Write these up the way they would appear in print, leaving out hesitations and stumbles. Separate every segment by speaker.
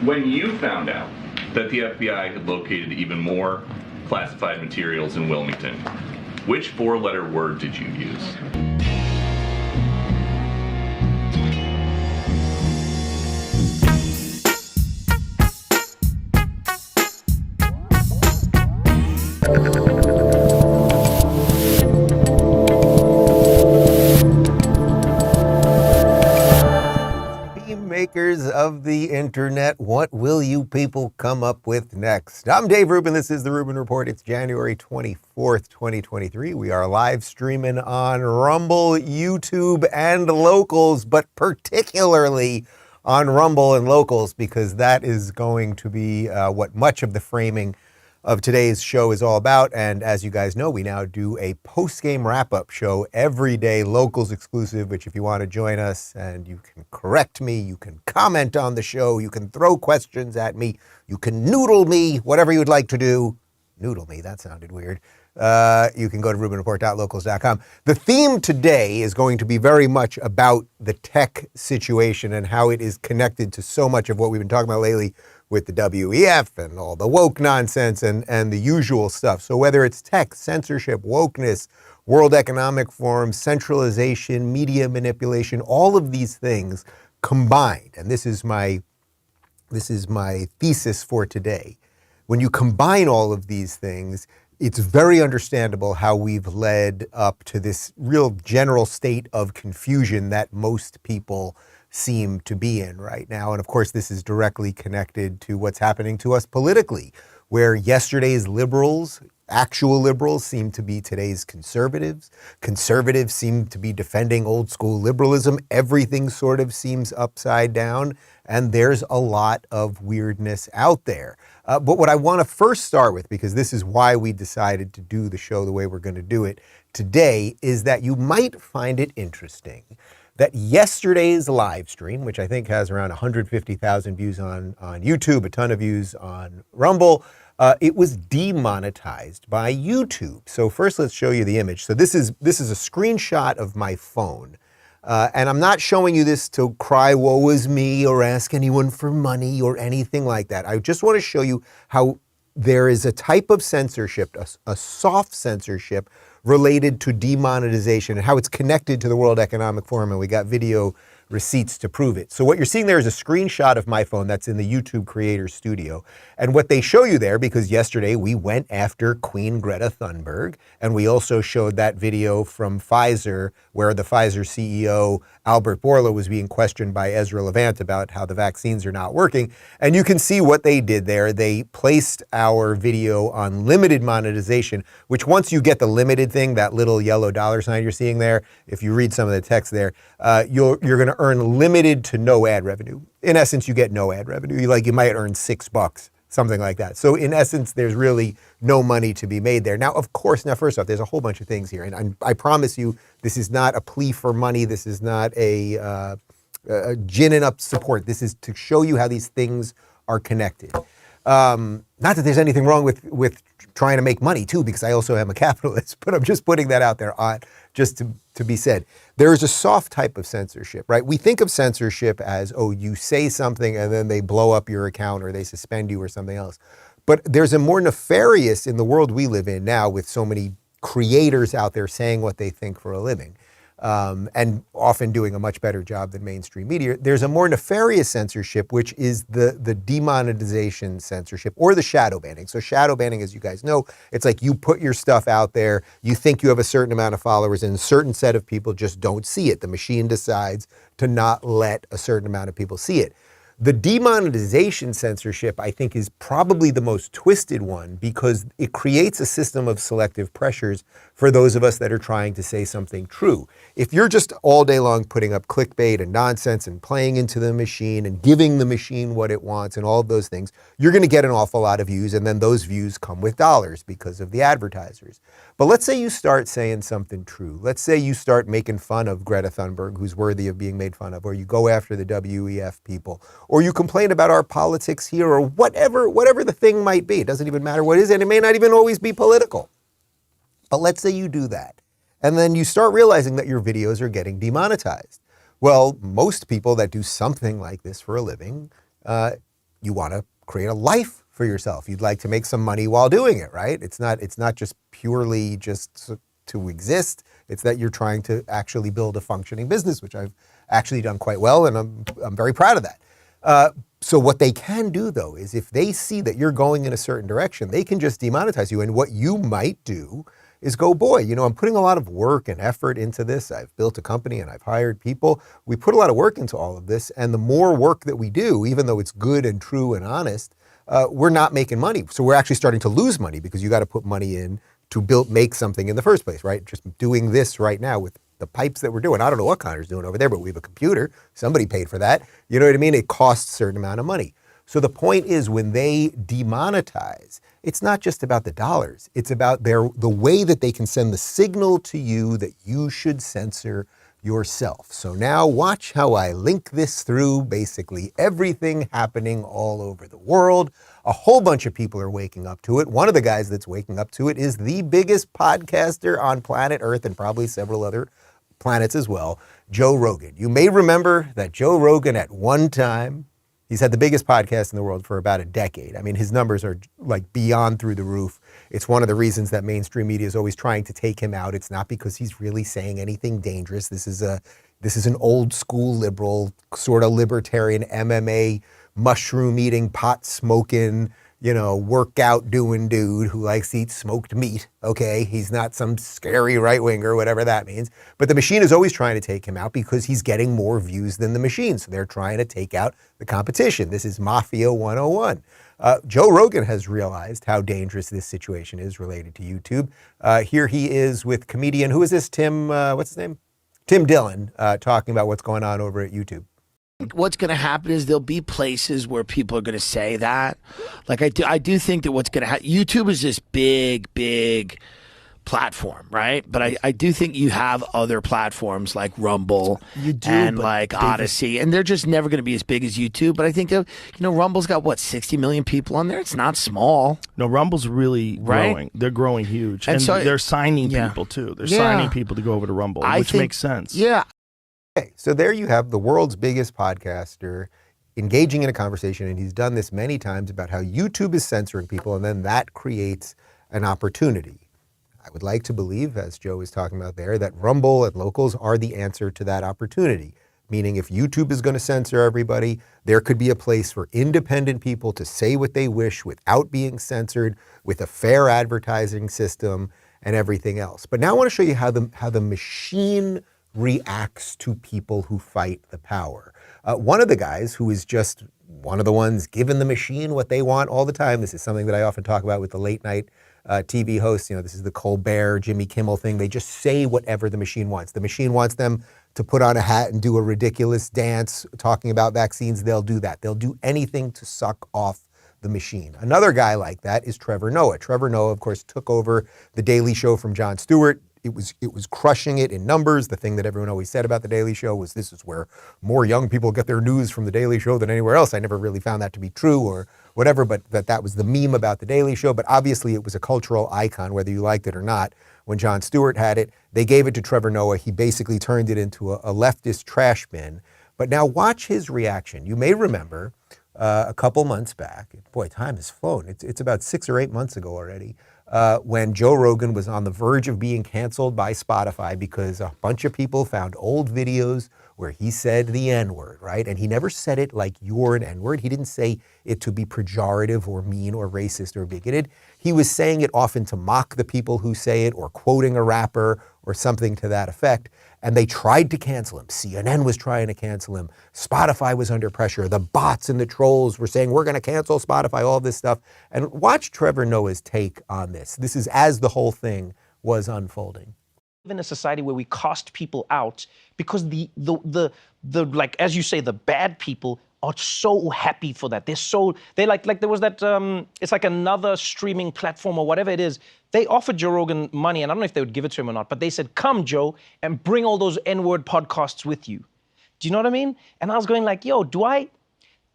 Speaker 1: When you found out that the FBI had located even more classified materials in Wilmington, which four-letter word did you use?
Speaker 2: Makers of the internet, what will you people come up with next? I'm Dave Rubin. This is the Rubin Report. It's January 24th, 2023. We are live streaming on Rumble, YouTube, and Locals, but particularly on Rumble and Locals, because that is going to be what much of the framing of today's show is all about. And as you guys know, we now do a post-game wrap-up show every day, Locals exclusive, which if you want to join us and you can correct me, you can comment on the show, you can throw questions at me, you can noodle me, whatever you'd like to do. Noodle me, that sounded weird. You can go to rubinreport.locals.com. The theme today is going to be very much about the tech situation and how it is connected to so much of what we've been talking about lately with the WEF and all the woke nonsense and the usual stuff. So whether it's tech, censorship, wokeness, World Economic Forum, centralization, media manipulation, all of these things combined, and this is my thesis for today. When you combine all of these things, it's very understandable how we've led up to this real general state of confusion that most people seem to be in right now. And of course, this is directly connected to what's happening to us politically, where yesterday's liberals, actual liberals, seem to be today's conservatives. Conservatives seem to be defending old school liberalism. Everything sort of seems upside down, and there's a lot of weirdness out there. But what I want to first start with, because this is why we decided to do the show the way we're going to do it today, is that you might find it interesting that yesterday's live stream, which I think has around 150,000 views on YouTube, a ton of views on Rumble, it was demonetized by YouTube. So first, let's show you the image. So this is a screenshot of my phone. And I'm not showing you this to cry woe is me or ask anyone for money or anything like that. I just want to show you how there is a type of censorship, a soft censorship related to demonetization and how it's connected to the World Economic Forum, and we got video receipts to prove it. So what you're seeing there is a screenshot of my phone that's in the YouTube Creator Studio. And what they show you there, because yesterday we went after Queen Greta Thunberg, and we also showed that video from Pfizer, where the Pfizer CEO, Albert Bourla, was being questioned by Ezra Levant about how the vaccines are not working. And you can see what they did there. They placed our video on limited monetization, which once you get the limited thing, that little yellow dollar sign you're seeing there, if you read some of the text there, you're going to earn limited to no ad revenue. In essence, you get no ad revenue. You might earn $6, something like that. So in essence, there's really no money to be made there. Now, of course, first off, there's a whole bunch of things here. And I promise you, this is not a plea for money. This is not a ginning up support. This is to show you how these things are connected. Not that there's anything wrong with trying to make money too, because I also am a capitalist, but I'm just putting that out there just to be said. There is a soft type of censorship, right? We think of censorship as, oh, you say something and then they blow up your account or they suspend you or something else. But there's a more nefarious, in the world we live in now with so many creators out there saying what they think for a living. And often doing a much better job than mainstream media. There's a more nefarious censorship, which is the demonetization censorship or the shadow banning. So shadow banning, as you guys know, it's like you put your stuff out there, you think you have a certain amount of followers, and a certain set of people just don't see it. The machine decides to not let a certain amount of people see it. The demonetization censorship, I think, is probably the most twisted one because it creates a system of selective pressures for those of us that are trying to say something true. If you're just all day long putting up clickbait and nonsense and playing into the machine and giving the machine what it wants and all of those things, you're going to get an awful lot of views, and then those views come with dollars because of the advertisers. But let's say you start saying something true. Let's say you start making fun of Greta Thunberg, who's worthy of being made fun of, or you go after the WEF people, or you complain about our politics here, or whatever the thing might be. It doesn't even matter what it is, and it may not even always be political. But let's say you do that, and then you start realizing that your videos are getting demonetized. Well, most people that do something like this for a living, you want to create a life for yourself. You'd like to make some money while doing it, right? It's not just purely just to exist. It's that you're trying to actually build a functioning business, which I've actually done quite well, and I'm very proud of that. So what they can do, though, is if they see that you're going in a certain direction, they can just demonetize you. And what you might do is go, boy, you know, I'm putting a lot of work and effort into this. I've built a company and I've hired people. We put a lot of work into all of this. And the more work that we do, even though it's good and true and honest, we're not making money. So we're actually starting to lose money because you got to put money in to make something in the first place, right? Just doing this right now with the pipes that we're doing. I don't know what Connor's doing over there, but we have a computer. Somebody paid for that. You know what I mean? It costs a certain amount of money. So the point is, when they demonetize, it's not just about the dollars. It's about the way that they can send the signal to you that you should censor yourself. So now watch how I link this through basically everything happening all over the world. A whole bunch of people are waking up to it. One of the guys that's waking up to it is the biggest podcaster on planet Earth and probably several other planets as well, Joe Rogan. You may remember that Joe Rogan at one time, he's had the biggest podcast in the world for about a decade. I mean, his numbers are like beyond through the roof. It's one of the reasons that mainstream media is always trying to take him out. It's not because he's really saying anything dangerous. This is an old school liberal, sort of libertarian MMA, mushroom eating, pot smoking, you know, workout doing dude who likes to eat smoked meat. Okay, he's not some scary right winger, whatever that means. But the machine is always trying to take him out because he's getting more views than the machine. So they're trying to take out the competition. This is Mafia 101. Joe Rogan has realized how dangerous this situation is related to YouTube. Here he is with comedian, who is this? What's his name? Tim Dillon, talking about what's going on over at YouTube.
Speaker 3: What's going to happen is there'll be places where people are going to say that. Like I do think that what's going to happen, YouTube is this big platform, right? But I do think you have other platforms like Rumble and like Odyssey, and they're just never going to be as big as YouTube. But I think, Rumble's got, what, 60 million people on there? It's not small.
Speaker 4: No, Rumble's really growing. They're growing huge. And so they're signing people, too. They're signing people to go over to Rumble, which makes sense.
Speaker 3: Yeah.
Speaker 2: Okay, so there you have the world's biggest podcaster engaging in a conversation, and he's done this many times about how YouTube is censoring people, and then that creates an opportunity. I would like to believe, as Joe is talking about there, that Rumble and locals are the answer to that opportunity. Meaning if YouTube is going to censor everybody, there could be a place for independent people to say what they wish without being censored, with a fair advertising system and everything else. But now I want to show you how the machine reacts to people who fight the power. One of the guys who is just one of the ones giving the machine what they want all the time, this is something that I often talk about with the late night TV hosts, this is the Colbert, Jimmy Kimmel thing. They just say whatever the machine wants. The machine wants them to put on a hat and do a ridiculous dance talking about vaccines. They'll do that. They'll do anything to suck off the machine. Another guy like that is Trevor Noah. Trevor Noah, of course, took over The Daily Show from Jon Stewart. It was crushing it in numbers. The thing that everyone always said about The Daily Show was this is where more young people get their news from The Daily Show than anywhere else. I never really found that to be true or whatever, but that was the meme about The Daily Show. But obviously it was a cultural icon, whether you liked it or not. When Jon Stewart had it, they gave it to Trevor Noah. He basically turned it into a leftist trash bin. But now watch his reaction. You may remember a couple months back, boy, time has flown. It's about 6 or 8 months ago already, when Joe Rogan was on the verge of being canceled by Spotify because a bunch of people found old videos where he said the N-word, right? And he never said it like you're an N-word. He didn't say it to be pejorative or mean or racist or bigoted. He was saying it often to mock the people who say it or quoting a rapper or something to that effect. And they tried to cancel him. CNN was trying to cancel him. Spotify was under pressure. The bots and the trolls were saying, we're going to cancel Spotify, all this stuff. And watch Trevor Noah's take on this. This is as the whole thing was unfolding.
Speaker 5: In a society where we cast people out because the like, as you say, the bad people are so happy for that. They like there was that, it's like another streaming platform or whatever it is. They offered Joe Rogan money, and I don't know if they would give it to him or not, but they said, come, Joe, and bring all those N-word podcasts with you. Do you know what I mean? And I was going like, yo, do I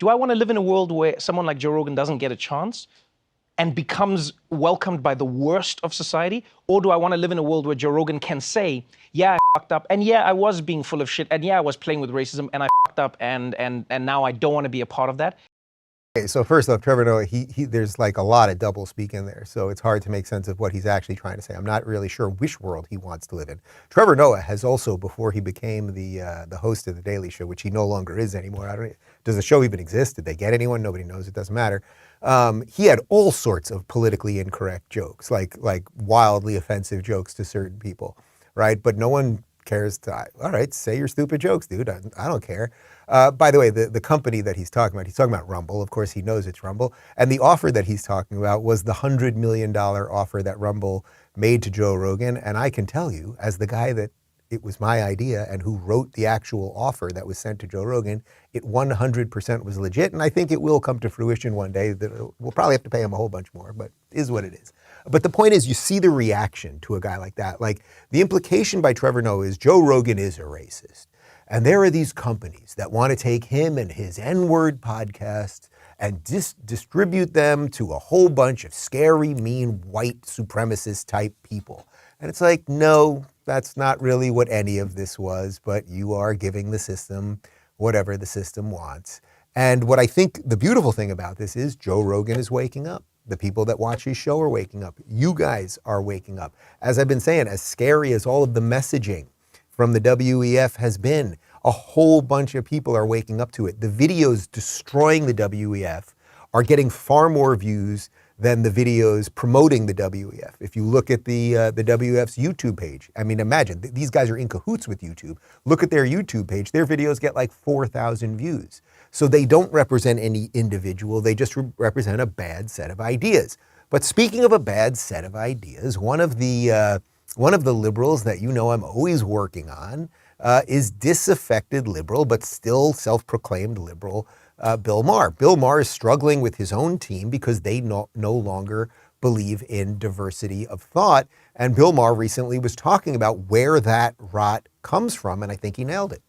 Speaker 5: want to live in a world where someone like Joe Rogan doesn't get a chance and becomes welcomed by the worst of society? Or do I want to live in a world where Joe Rogan can say, yeah, I fucked up, and yeah, I was being full of shit, and yeah, I was playing with racism, and I fucked up, and now I don't want to be a part of that?
Speaker 2: Okay, so first off, Trevor Noah, there's like a lot of double speak in there, so it's hard to make sense of what he's actually trying to say. I'm not really sure which world he wants to live in. Trevor Noah has also, before he became the host of The Daily Show, which he no longer is anymore. Does the show even exist? Did they get anyone? Nobody knows. It doesn't matter. He had all sorts of politically incorrect jokes, like wildly offensive jokes to certain people, right? But no one cares to, all right, say your stupid jokes, dude. I don't care. By the way, the company that he's talking about Rumble. Of course, he knows it's Rumble. And the offer that he's talking about was the $100 million offer that Rumble made to Joe Rogan. And I can tell you, as the guy that it was my idea and who wrote the actual offer that was sent to Joe Rogan, it 100% was legit. And I think it will come to fruition one day. We'll probably have to pay him a whole bunch more, but it is what it is. But the point is, you see the reaction to a guy like that. Like, the implication by Trevor Noah is Joe Rogan is a racist. And there are these companies that want to take him and his N-word podcasts and distribute them to a whole bunch of scary, mean, white supremacist type people. And it's like, no, that's not really what any of this was, but you are giving the system whatever the system wants. And what I think the beautiful thing about this is Joe Rogan is waking up. The people that watch his show are waking up. You guys are waking up. As I've been saying, as scary as all of the messaging from the WEF has been, a whole bunch of people are waking up to it. The videos destroying the WEF are getting far more views than the videos promoting the WEF. If you look at the WEF's YouTube page, I mean, imagine, these guys are in cahoots with YouTube. Look at their YouTube page. Their videos get like 4,000 views. So they don't represent any individual. They just represent a bad set of ideas. But speaking of a bad set of ideas, one of the liberals that you know I'm always working on is disaffected liberal, but still self-proclaimed liberal, Bill Maher. Bill Maher is struggling with his own team because they no longer believe in diversity of thought. And Bill Maher recently was talking about where that rot comes from, and I think he nailed it.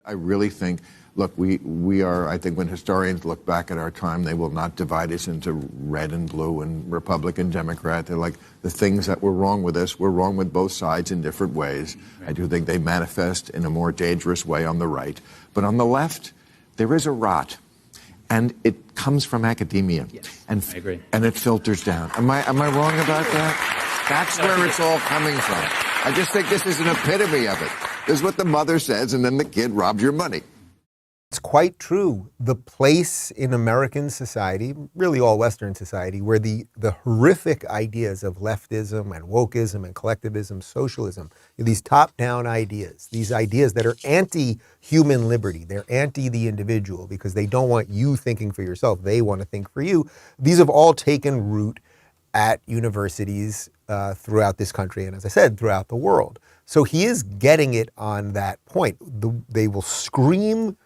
Speaker 6: I really think, look, we are, I think when historians look back at our time, they will not divide us into red and blue and Republican, Democrat. They're like, the things that were wrong with us were wrong with both sides in different ways. Right. I do think they manifest in a more dangerous way on the right. But on the left, there is a rot. And it comes from academia.
Speaker 7: Yes,
Speaker 6: and
Speaker 7: I agree.
Speaker 6: And it filters down. Am I wrong about that? That's where it's all coming from. I just think this is an epitome of it. This is what the mother says, and then the kid robs your money.
Speaker 2: It's quite true. The place in American society, really all Western society, where the horrific ideas of leftism and wokeism and collectivism, socialism, these top-down ideas, these ideas that are anti-human liberty, they're anti the individual because they don't want you thinking for yourself, they want to think for you. These have all taken root at universities throughout this country and, as I said, throughout the world. So he is getting it on that point. They will scream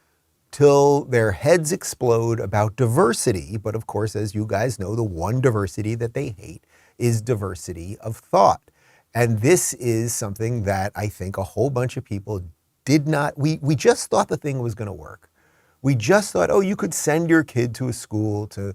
Speaker 2: till their heads explode about diversity. But of course, as you guys know, the one diversity that they hate is diversity of thought. And this is something that I think a whole bunch of people did not, we just thought the thing was going to work. We just thought, oh, you could send your kid to a school to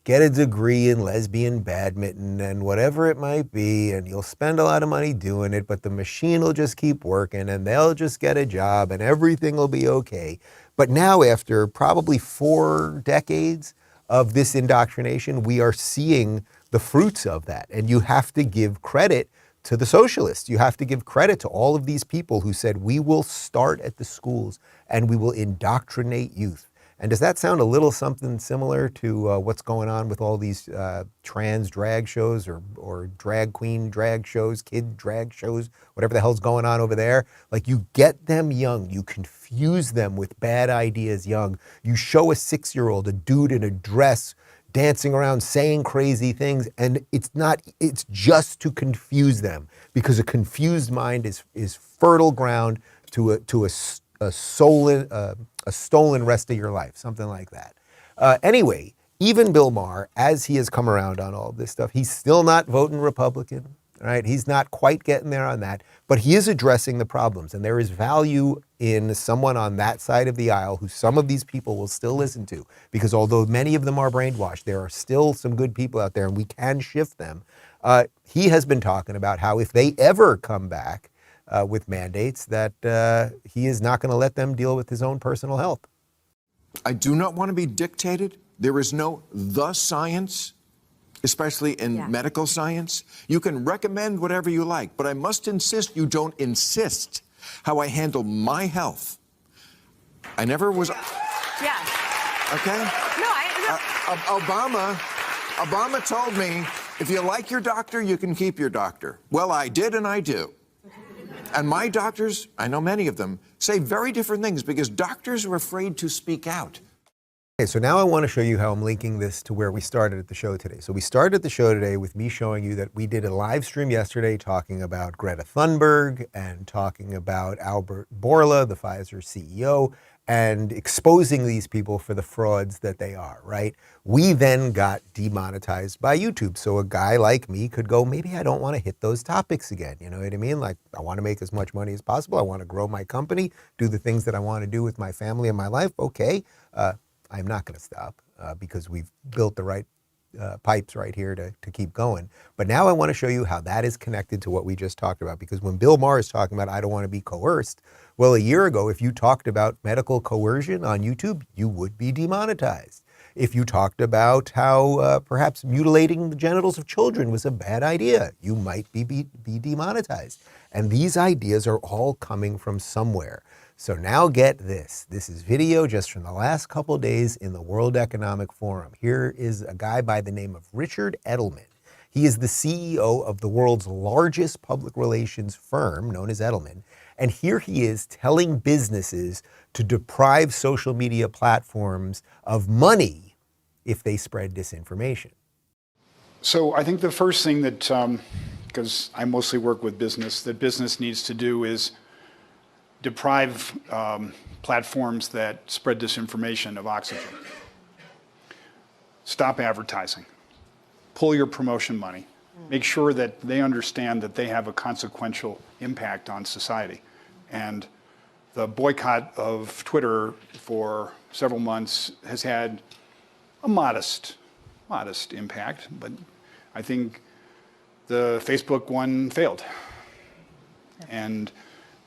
Speaker 2: get a degree in lesbian badminton and whatever it might be, and you'll spend a lot of money doing it, but the machine will just keep working and they'll just get a job and everything will be okay. But now, after probably 4 decades of this indoctrination, we are seeing the fruits of that. And you have to give credit to the socialists. You have to give credit to all of these people who said, we will start at the schools and we will indoctrinate youth. And does that sound a little something similar to what's going on with all these trans drag shows or drag queen drag shows, kid drag shows, whatever the hell's going on over there? Like, you get them young, you confuse them with bad ideas young. You show a 6-year-old, a dude in a dress, dancing around saying crazy things, and it's just to confuse them, because a confused mind is fertile ground to a stolen rest of your life, something like that. Anyway, even Bill Maher, as he has come around on all this stuff, he's still not voting Republican, right? He's not quite getting there on that, but he is addressing the problems. And there is value in someone on that side of the aisle who some of these people will still listen to, because although many of them are brainwashed, there are still some good people out there and we can shift them. He has been talking about how if they ever come back with mandates, that he is not going to let them deal with his own personal health.
Speaker 6: I do not want to be dictated There is no the science, especially in medical science. You can recommend whatever you like, but I must insist you don't insist how I handle my health. I never was.
Speaker 7: Yeah.
Speaker 6: Okay?
Speaker 7: No,
Speaker 6: Obama told me, if you like your doctor, you can keep your doctor. Well, I did and I do. And my doctors, I know many of them, say very different things because doctors are afraid to speak out.
Speaker 2: Okay, so now I want to show you how I'm linking this to where we started at the show today. So we started the show today with me showing you that we did a live stream yesterday talking about Greta Thunberg and talking about Albert Bourla, the Pfizer CEO, and exposing these people for the frauds that they are, right? We then got demonetized by YouTube. So a guy like me could go, maybe I don't want to hit those topics again. You know what I mean? Like, I want to make as much money as possible. I want to grow my company, do the things that I want to do with my family and my life. Okay. I'm not going to stop because we've built the right pipes right here to keep going. But now I want to show you how that is connected to what we just talked about. Because when Bill Maher is talking about, I don't want to be coerced, well, a year ago, if you talked about medical coercion on YouTube, you would be demonetized. If you talked about how perhaps mutilating the genitals of children was a bad idea, you might be demonetized. And these ideas are all coming from somewhere. So now get this. This is video just from the last couple of days in the World Economic Forum. Here is a guy by the name of Richard Edelman. He is the CEO of the world's largest public relations firm, known as Edelman. And here he is telling businesses to deprive social media platforms of money if they spread disinformation.
Speaker 8: So I think the first thing that, because I mostly work with business, that business needs to do is deprive platforms that spread disinformation of oxygen. Stop advertising. Pull your promotion money. Make sure that they understand that they have a consequential impact on society. And the boycott of Twitter for several months has had a modest impact, but I think the Facebook one failed.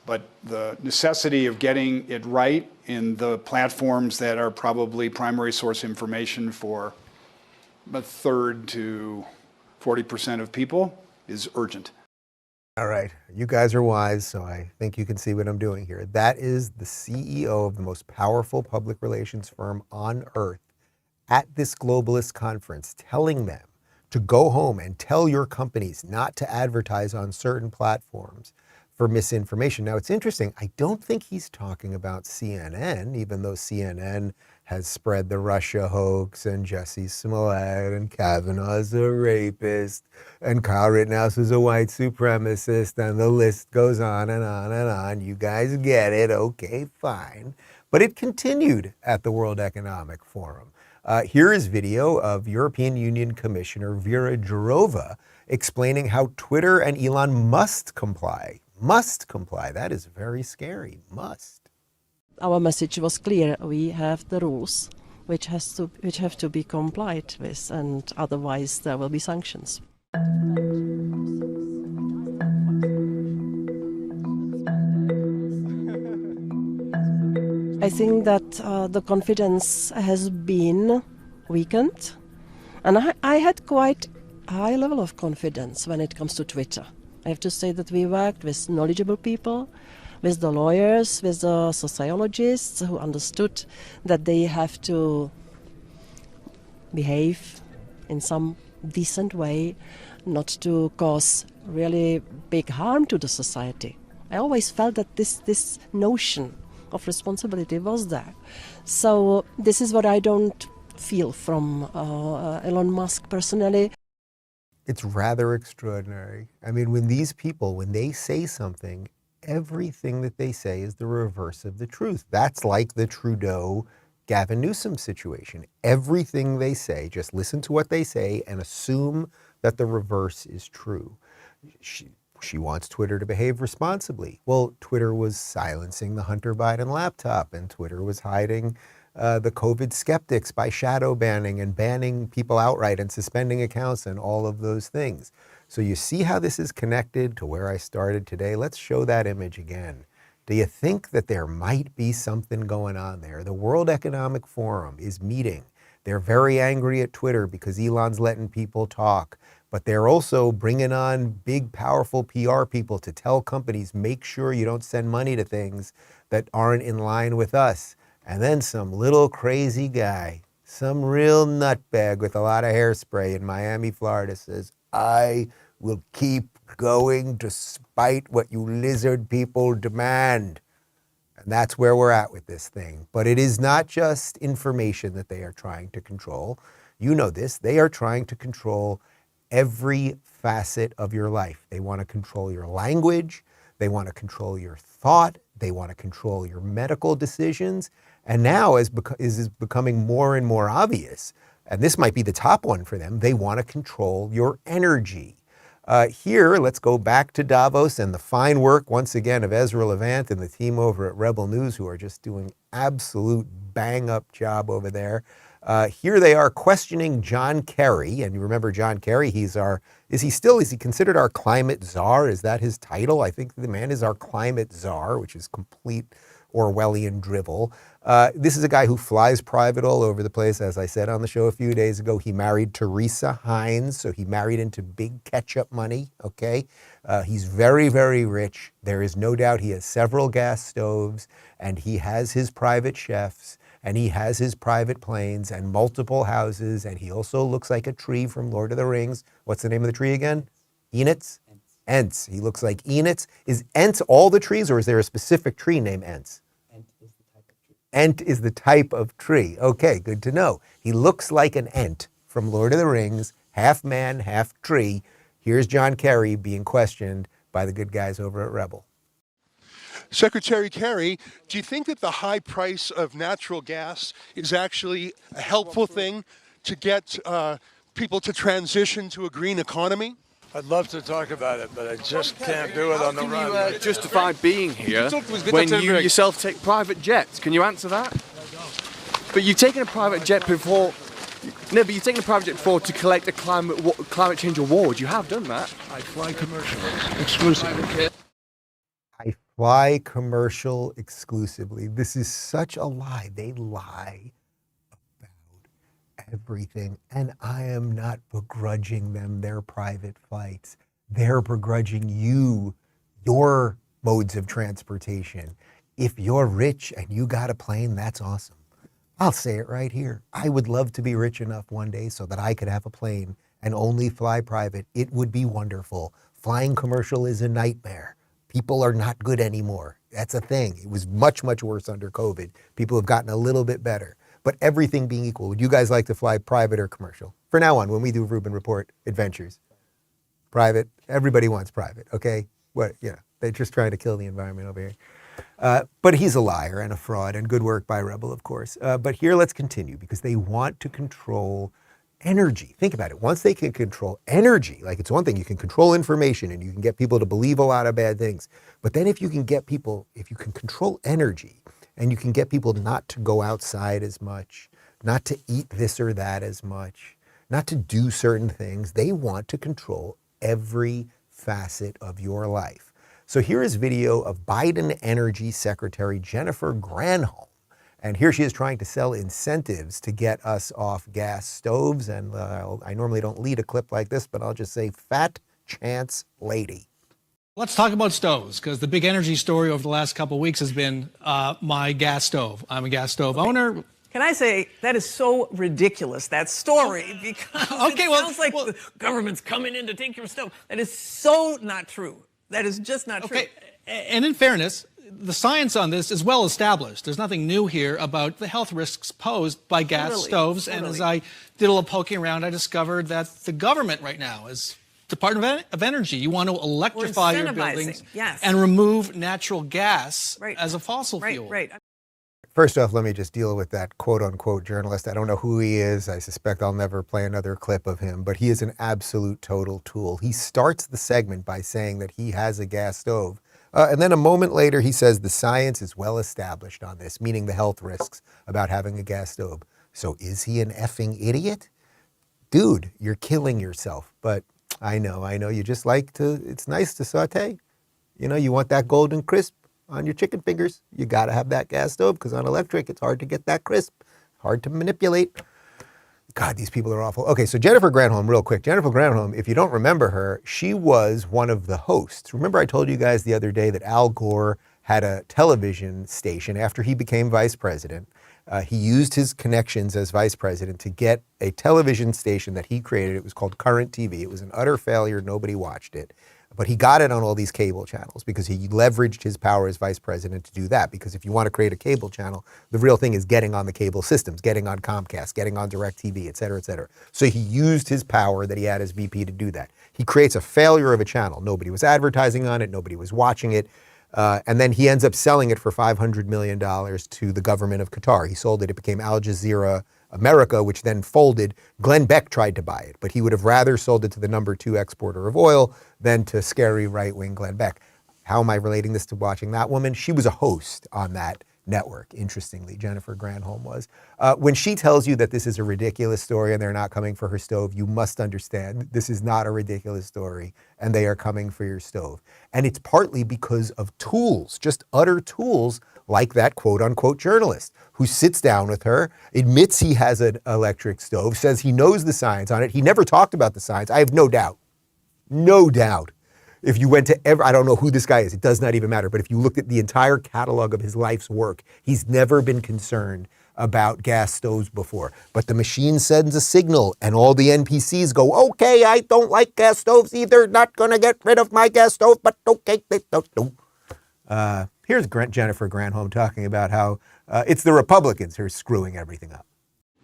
Speaker 8: But the necessity of getting it right in the platforms that are probably primary source information for a third to 40% of people is urgent.
Speaker 2: All right, you guys are wise, so I think you can see what I'm doing here. That is the CEO of the most powerful public relations firm on earth at this globalist conference, telling them to go home and tell your companies not to advertise on certain platforms for misinformation. Now, it's interesting. I don't think he's talking about CNN, even though CNN has spread the Russia hoax and Jussie Smollett and Kavanaugh's a rapist and Kyle Rittenhouse is a white supremacist, and the list goes on and on and on. You guys get it. Okay, fine. But it continued at the World Economic Forum. Here is video of European Union Commissioner Vera Jourova explaining how Twitter and Elon must comply. Must comply. That is very scary. Must.
Speaker 9: Our message was clear. We have the rules which have to be complied with, and otherwise there will be sanctions. I think that the confidence has been weakened, and I had quite a high level of confidence when it comes to Twitter. I have to say that we worked with knowledgeable people, with the lawyers, with the sociologists who understood that they have to behave in some decent way, not to cause really big harm to the society. I always felt that this notion of responsibility was there. So this is what I don't feel from Elon Musk personally.
Speaker 2: It's rather extraordinary. I mean, when these people, when they say something, everything that they say is the reverse of the truth. That's like the Trudeau Gavin Newsom situation. Everything they say, just listen to what they say and assume that the reverse is true. She wants Twitter to behave responsibly. Well, Twitter was silencing the Hunter Biden laptop, and Twitter was hiding the COVID skeptics by shadow banning and banning people outright and suspending accounts and all of those things. So you see how this is connected to where I started today? Let's show that image again. Do you think that there might be something going on there? The World Economic Forum is meeting. They're very angry at Twitter because Elon's letting people talk. But they're also bringing on big, powerful PR people to tell companies, make sure you don't send money to things that aren't in line with us. And then some little crazy guy, some real nutbag with a lot of hairspray in Miami, Florida says, I will keep going despite what you lizard people demand. And that's where we're at with this thing. But it is not just information that they are trying to control. You know this. They are trying to control every facet of your life. They want to control your language. They want to control your thought. They want to control your medical decisions. And now, as is becoming more and more obvious, and this might be the top one for them, they want to control your energy. Here, let's go back to Davos and the fine work, once again, of Ezra Levant and the team over at Rebel News, who are just doing absolute bang-up job over there. Here they are questioning John Kerry, and you remember John Kerry, is he considered our climate czar? Is that his title? I think the man is our climate czar, which is complete Orwellian drivel. This is a guy who flies private all over the place. As I said on the show a few days ago, he married Teresa Heinz, so he married into big ketchup money, okay? He's very, very rich. There is no doubt he has several gas stoves, and he has his private chefs, and he has his private planes and multiple houses, and he also looks like a tree from Lord of the Rings. What's the name of the tree again? Enets? Ents. He looks like Enets. Is Ents all the trees, or is there a specific tree named Ents? Ent is the type of tree. Okay, good to know. He looks like an Ent from Lord of the Rings, half man, half tree. Here's John Kerry being questioned by the good guys over at Rebel.
Speaker 7: Secretary Kerry, do you think that the high price of natural gas is actually a helpful thing to get people to transition to a green economy?
Speaker 10: I'd love to talk about it, but I just can't do it on the run.
Speaker 11: How can you justify being here when you yourself take private jets? Can you answer that? But you've taken a private jet before. No, but you've taken a private jet before to collect a climate change award. You have done that.
Speaker 10: I fly commercial exclusively.
Speaker 2: I fly commercial exclusively. This is such a lie. They lie everything, and I am not begrudging them their private flights. They're begrudging you your modes of transportation. If you're rich and you got a plane, that's awesome. I'll say it right here. I would love to be rich enough one day so that I could have a plane and only fly private. It would be wonderful. Flying commercial is a nightmare. People are not good anymore. That's a thing. It was much, much worse under COVID. People have gotten a little bit better. But everything being equal, would you guys like to fly private or commercial? For now on, when we do Rubin Report Adventures. Private, everybody wants private, okay? They're just trying to kill the environment over here. But he's a liar and a fraud, and good work by Rebel, of course. But here, let's continue, because they want to control energy. Think about it. Once they can control energy, like it's one thing, you can control information and you can get people to believe a lot of bad things. But then if you can control energy, and you can get people not to go outside as much, not to eat this or that as much, not to do certain things. They want to control every facet of your life. So here is video of Biden Energy Secretary Jennifer Granholm. And here she is trying to sell incentives to get us off gas stoves. And I normally don't lead a clip like this, but I'll just say fat chance lady.
Speaker 12: Let's talk about stoves, because the big energy story over the last couple of weeks has been my gas stove. I'm a gas stove owner.
Speaker 13: Can I say that is so ridiculous, that story, because it sounds like the government's coming in to take your stove. That is so not true. That is just not true.
Speaker 12: And in fairness, the science on this is well established. There's nothing new here about the health risks posed by gas stoves. And as I did a little poking around, I discovered that the government right now is Department of Energy. You want to electrify your buildings and remove natural gas as a fossil fuel. Right.
Speaker 2: First off, let me just deal with that quote-unquote journalist. I don't know who he is. I suspect I'll never play another clip of him, but he is an absolute total tool. He starts the segment by saying that he has a gas stove, and then a moment later he says the science is well established on this, meaning the health risks about having a gas stove. So is he an effing idiot? Dude, you're killing yourself. But I know, you just like to, it's nice to saute. You know, you want that golden crisp on your chicken fingers. You got to have that gas stove, because on electric, it's hard to get that crisp, hard to manipulate. God, these people are awful. Okay, so Jennifer Granholm, real quick. Jennifer Granholm, if you don't remember her, she was one of the hosts. Remember I told you guys the other day that Al Gore had a television station after he became vice president. He used his connections as vice president to get a television station that he created. It was called Current TV. It was an utter failure. Nobody watched it. But he got it on all these cable channels because he leveraged his power as vice president to do that. Because if you want to create a cable channel, the real thing is getting on the cable systems, getting on Comcast, getting on DirecTV, et cetera, et cetera. So he used his power that he had as VP to do that. He creates a failure of a channel. Nobody was advertising on it. Nobody was watching it. And then he ends up selling it for $500 million to the government of Qatar. He sold it. It became Al Jazeera America, which then folded. Glenn Beck tried to buy it, but he would have rather sold it to the #2 exporter of oil than to scary right-wing Glenn Beck. How am I relating this to watching that woman? She was a host on that network, interestingly, Jennifer Granholm was. When she tells you that this is a ridiculous story and they're not coming for her stove, you must understand this is not a ridiculous story and they are coming for your stove. And it's partly because of tools, just utter tools, like that quote-unquote journalist who sits down with her, admits he has an electric stove, says he knows the science on it. He never talked about the science. I have no doubt, if you went to I don't know who this guy is, it does not even matter, but if you looked at the entire catalog of his life's work, he's never been concerned about gas stoves before. But the machine sends a signal and all the NPCs go, okay, I don't like gas stoves either, not gonna get rid of my gas stove, but okay. Here's Jennifer Granholm talking about how it's the Republicans who are screwing everything up.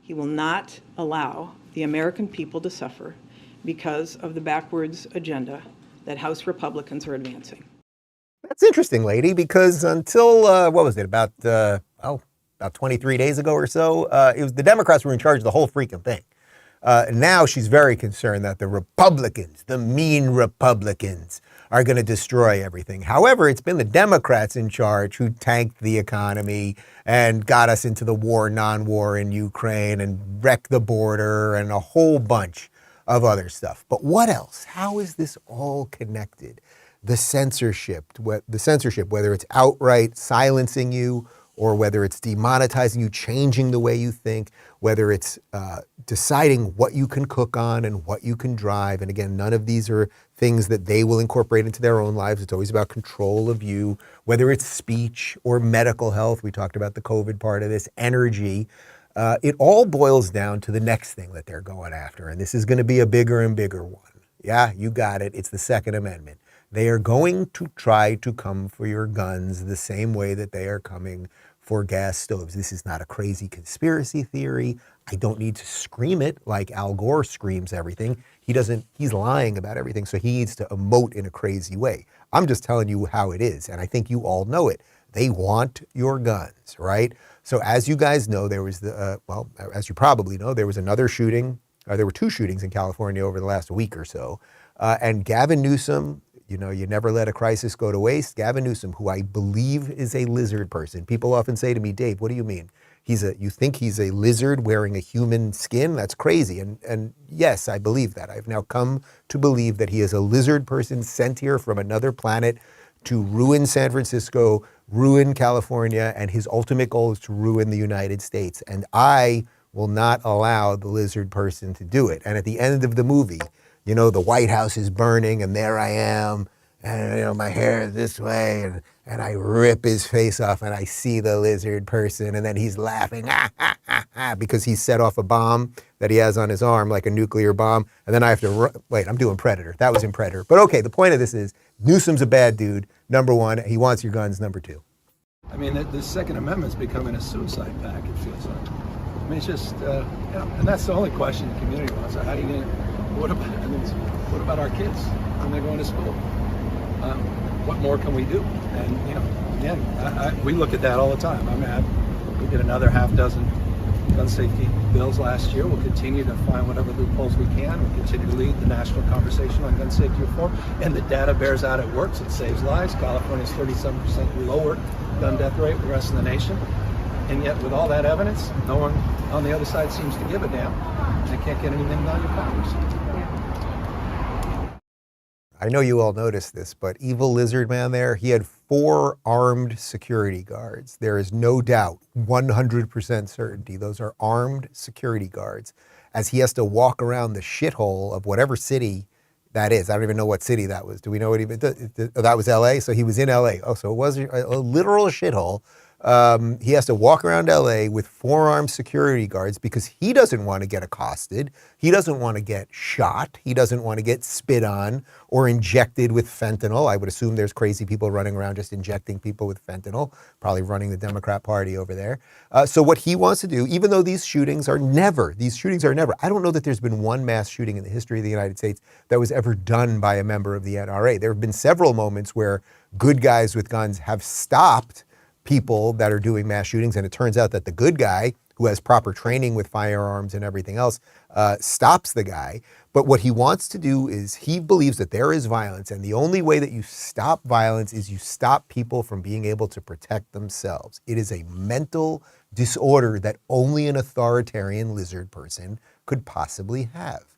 Speaker 13: He will not allow the American people to suffer because of the backwards agenda that House Republicans are advancing.
Speaker 2: That's interesting, lady, because until, about 23 days ago or so, it was the Democrats were in charge of the whole freaking thing. Now she's very concerned that the Republicans, the mean Republicans, are going to destroy everything. However, it's been the Democrats in charge who tanked the economy and got us into the war, non-war in Ukraine and wrecked the border and a whole bunch of other stuff. But what else? How is this all connected? The censorship, whether it's outright silencing you or whether it's demonetizing you, changing the way you think, whether it's deciding what you can cook on and what you can drive. And again, none of these are things that they will incorporate into their own lives. It's always about control of you, whether it's speech or medical health. We talked about the COVID part of this, energy. It all boils down to the next thing that they're going after. And this is going to be a bigger and bigger one. Yeah, you got it. It's the Second Amendment. They are going to try to come for your guns the same way that they are coming for gas stoves. This is not a crazy conspiracy theory. I don't need to scream it like Al Gore screams everything. He's lying about everything, so he needs to emote in a crazy way. I'm just telling you how it is, and I think you all know it. They want your guns, right? So as you guys know, there was as you probably know, there was another shooting. There were 2 shootings in California over the last week or so. And Gavin Newsom, you never let a crisis go to waste. Gavin Newsom, who I believe is a lizard person. People often say to me, Dave, what do you mean? You think he's a lizard wearing a human skin? That's crazy. And yes, I believe that. I've now come to believe that he is a lizard person sent here from another planet to ruin San Francisco, ruin California, and his ultimate goal is to ruin the United States. And I will not allow the lizard person to do it. And at the end of the movie, the White House is burning and there I am, and my hair is this way, and I rip his face off and I see the lizard person and then he's laughing because he set off a bomb that he has on his arm, like a nuclear bomb. And then I have to, wait, I'm doing Predator. That was in Predator. But okay, the point of this is Newsom's a bad dude, number 1. He wants your guns, number 2.
Speaker 14: I mean, the Second Amendment's becoming a suicide pact, it feels like. I mean, it's just, and that's the only question the community wants. How are you going to, what about our kids when they're going to school? What more can we do? And, again, we look at that all the time. I mean, we did another half dozen gun safety bills last year. We'll continue to find whatever loopholes we can. We'll continue to lead the national conversation on gun safety reform. And the data bears out it works. It saves lives. California's 37% lower gun death rate than the rest of the nation. And yet, with all that evidence, no one on the other side seems to give a damn. They can't get anything done in Congress.
Speaker 2: I know you all noticed this, but evil lizard man there, he had 4 armed security guards. There is no doubt, 100% certainty, those are armed security guards. as he has to walk around the shithole of whatever city that is. I don't even know what city that was. Do we know what that was LA? So he was in LA. Oh, so it was a literal shithole. He has to walk around LA with 4-armed security guards because he doesn't want to get accosted. He doesn't want to get shot. He doesn't want to get spit on or injected with fentanyl. I would assume there's crazy people running around just injecting people with fentanyl, probably running the Democrat Party over there. So what he wants to do, even though these shootings are never, I don't know that there's been one mass shooting in the history of the United States that was ever done by a member of the NRA. There have been several moments where good guys with guns have stopped people that are doing mass shootings, and it turns out that the good guy, who has proper training with firearms and everything else, stops the guy. But what he wants to do is, he believes that there is violence, and the only way that you stop violence is you stop people from being able to protect themselves. It is a mental disorder that only an authoritarian lizard person could possibly have.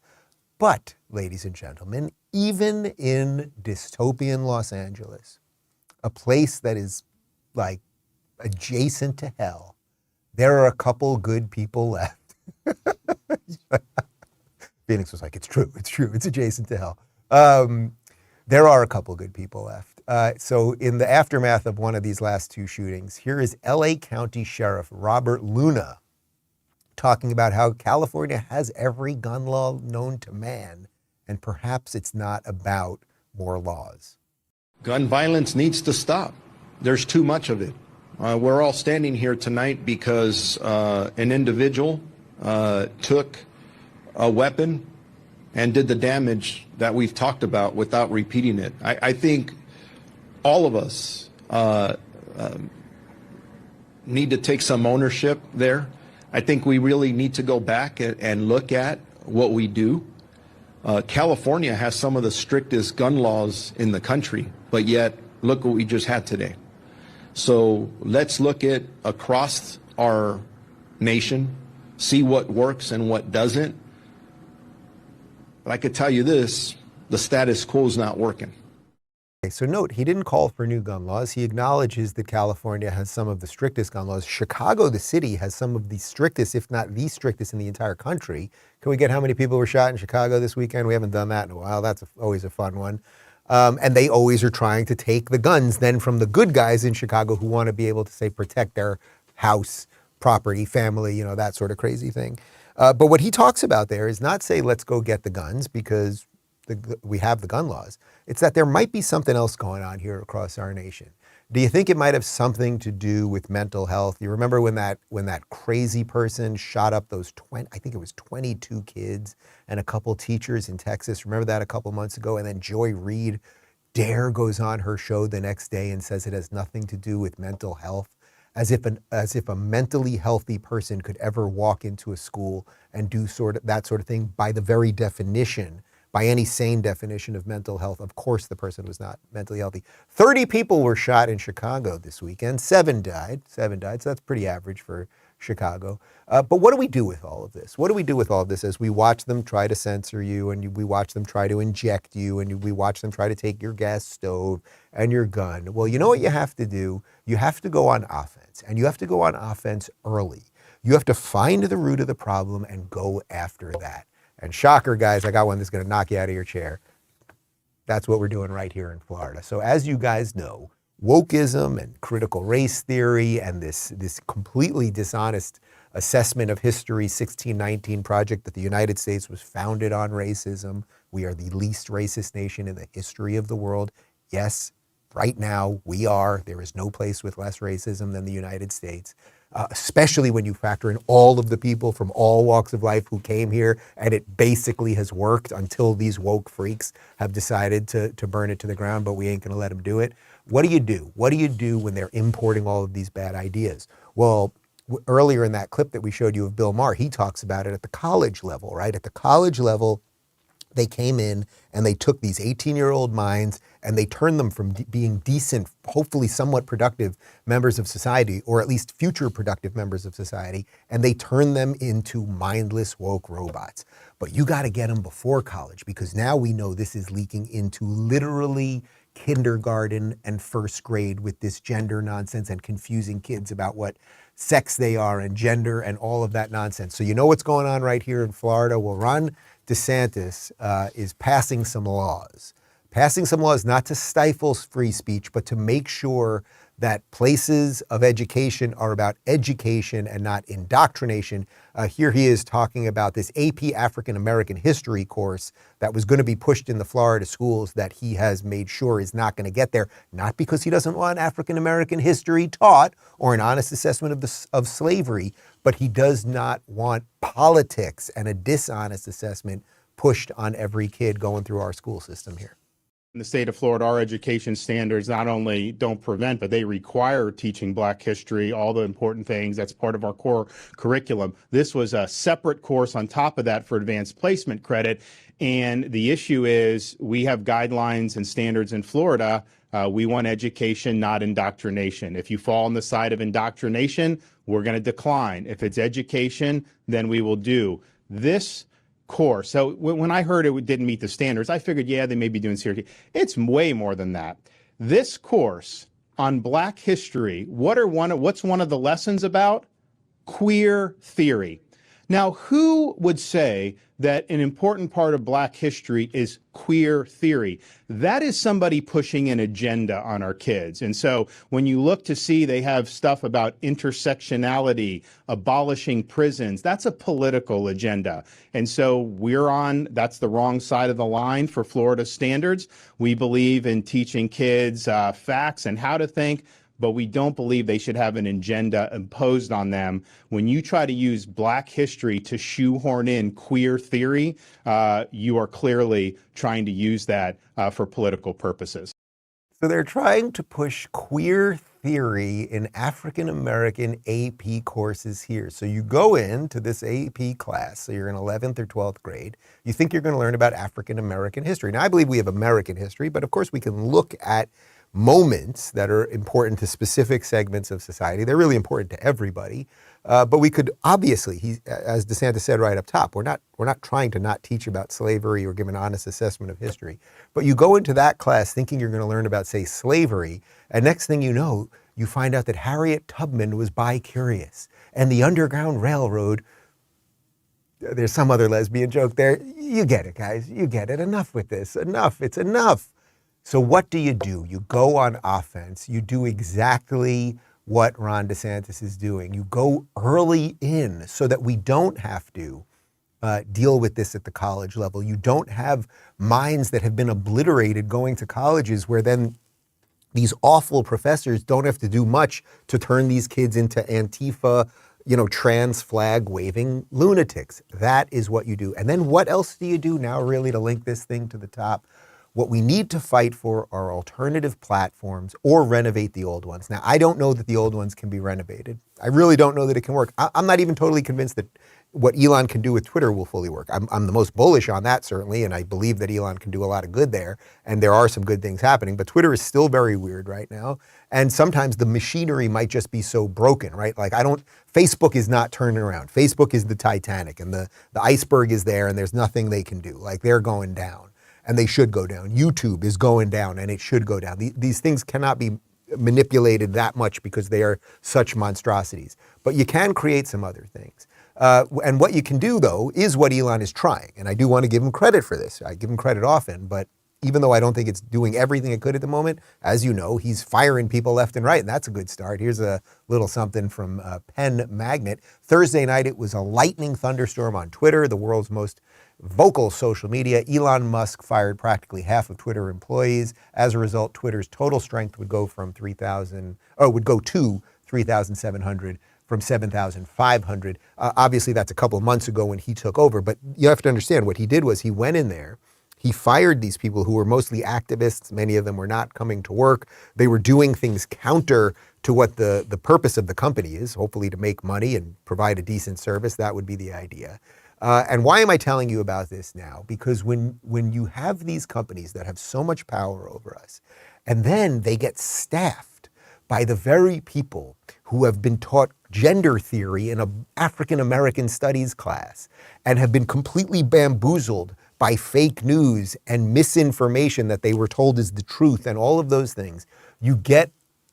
Speaker 2: But, ladies and gentlemen, even in dystopian Los Angeles, a place that is like adjacent to hell, there are a couple good people left. Phoenix was like, it's true, it's adjacent to hell. There are a couple good people left. So in the aftermath of one of these last two shootings, here is LA County Sheriff Robert Luna talking about how California has every gun law known to man, and perhaps it's not about more laws.
Speaker 15: Gun violence needs to stop. There's too much of it. We're all standing here tonight because an individual took a weapon and did the damage that we've talked about without repeating it. I think all of us need to take some ownership there. I think we really need to go back and look at what we do. California has some of the strictest gun laws in the country, but yet look what we just had today. So let's look at across our nation, see what works and what doesn't. But I could tell you this, the status quo is not working.
Speaker 2: Okay, so note, he didn't call for new gun laws. He acknowledges that California has some of the strictest gun laws. Chicago, the city, has some of the strictest, if not the strictest in the entire country. Can we get how many people were shot in Chicago this weekend? We haven't done that in a while. That's always a fun one. And they always are trying to take the guns then from the good guys in Chicago who want to be able to, say, protect their house, property, family, you know, that sort of crazy thing. But what he talks about there is not say, let's go get the guns because we have the gun laws. It's that there might be something else going on here across our nation. Do you think it might have something to do with mental health? You remember when that crazy person shot up those 22 kids and a couple teachers in Texas? Remember that a couple months ago? And then Joy Reid goes on her show the next day and says it has nothing to do with mental health, as if a mentally healthy person could ever walk into a school and do that sort of thing. By the very definition, by any sane definition of mental health, of course the person was not mentally healthy. 30 people were shot in Chicago this weekend. 7 died. So that's pretty average for Chicago. But what do we do with all of this? What do we do with all of this as we watch them try to censor you, and we watch them try to inject you, and we watch them try to take your gas stove and your gun? Well, you know what you have to do? You have to go on offense, and you have to go on offense early. You have to find the root of the problem and go after that. And shocker, guys, I got one that's going to knock you out of your chair. That's what we're doing right here in Florida. So as you guys know, wokeism and critical race theory and this completely dishonest assessment of history 1619 project that the United States was founded on racism. We are the least racist nation in the history of the world. Yes, right now we are. There is no place with less racism than the United States. Especially when you factor in all of the people from all walks of life who came here, and it basically has worked until these woke freaks have decided to burn it to the ground, but we ain't gonna let them do it. What do you do? What do you do when they're importing all of these bad ideas? Well, earlier in that clip that we showed you of Bill Maher, he talks about it at the college level, right? At the college level, they came in and they took these 18-year-old minds and they turned them from being decent, hopefully somewhat productive members of society, or at least future productive members of society, and they turned them into mindless woke robots. But you got to get them before college, because now we know this is leaking into literally kindergarten and first grade with this gender nonsense and confusing kids about what sex they are and gender and all of that nonsense. So you know what's going on right here in Florida? Well, Ron DeSantis is passing some laws not to stifle free speech, but to make sure that places of education are about education and not indoctrination. Here he is talking about this AP African American history course that was going to be pushed in the Florida schools that he has made sure is not going to get there, not because he doesn't want African American history taught or an honest assessment of slavery, but he does not want politics and a dishonest assessment pushed on every kid going through our school system here.
Speaker 16: In the state of Florida, our education standards not only don't prevent, but they require teaching Black history, all the important things. That's part of our core curriculum. This was a separate course on top of that for advanced placement credit. And the issue is we have guidelines and standards in Florida. We want education, not indoctrination. If you fall on the side of indoctrination, we're going to decline. If it's education, then we will do this course. So when I heard it didn't meet the standards, I figured, yeah, they may be doing serious. It's way more than that. This course on Black history, what's one of the lessons about? Queer theory. Now, who would say that an important part of Black history is queer theory? That is somebody pushing an agenda on our kids. And so when you look to see they have stuff about intersectionality, abolishing prisons, that's a political agenda. And so that's the wrong side of the line for Florida standards. We believe in teaching kids facts and how to think, but we don't believe they should have an agenda imposed on them. When you try to use Black history to shoehorn in queer theory, you are clearly trying to use that for political purposes.
Speaker 2: So they're trying to push queer theory in African American AP courses here. So you go into this AP class, so you're in 11th or 12th grade, you think you're going to learn about African American history. Now, I believe we have American history, but of course we can look at moments that are important to specific segments of society. They're really important to everybody. But we could obviously, as DeSantis said right up top, we're not trying to not teach about slavery or give an honest assessment of history. But you go into that class thinking you're going to learn about, say, slavery, and next thing you know, you find out that Harriet Tubman was bi-curious, and the Underground Railroad. There's some other lesbian joke there. You get it, guys. You get it. Enough with this. Enough. It's enough. So what do? You go on offense. You do exactly what Ron DeSantis is doing. You go early in so that we don't have to deal with this at the college level. You don't have minds that have been obliterated going to colleges where then these awful professors don't have to do much to turn these kids into Antifa, trans flag waving lunatics. That is what you do. And then what else do you do now, really, to link this thing to the top? What we need to fight for are alternative platforms or renovate the old ones. Now, I don't know that the old ones can be renovated. I really don't know that it can work. I'm not even totally convinced that what Elon can do with Twitter will fully work. I'm the most bullish on that, certainly, and I believe that Elon can do a lot of good there, and there are some good things happening, but Twitter is still very weird right now, and sometimes the machinery might just be so broken, right? Facebook is not turning around. Facebook is the Titanic, and the iceberg is there, and there's nothing they can do. They're going down. And they should go down. YouTube is going down, and it should go down. These things cannot be manipulated that much because they are such monstrosities. But you can create some other things. And what you can do, though, is what Elon is trying. And I do want to give him credit for this. I give him credit often, but even though I don't think it's doing everything it could at the moment, as you know, he's firing people left and right, and that's a good start. Here's a little something from Penn Magnet. Thursday night, it was a lightning thunderstorm on Twitter, the world's most vocal social media. Elon Musk fired practically half of Twitter employees. As a result, Twitter's total strength would go to 3,700 from 7,500. Obviously, that's a couple of months ago when he took over, but you have to understand what he did was he went in there, he fired these people who were mostly activists. Many of them were not coming to work. They were doing things counter to what the purpose of the company is, hopefully to make money and provide a decent service. That would be the idea. And why am I telling you about this now? Because when you have these companies that have so much power over us, and then they get staffed by the very people who have been taught gender theory in an African American studies class and have been completely bamboozled by fake news and misinformation that they were told is the truth and all of those things, you get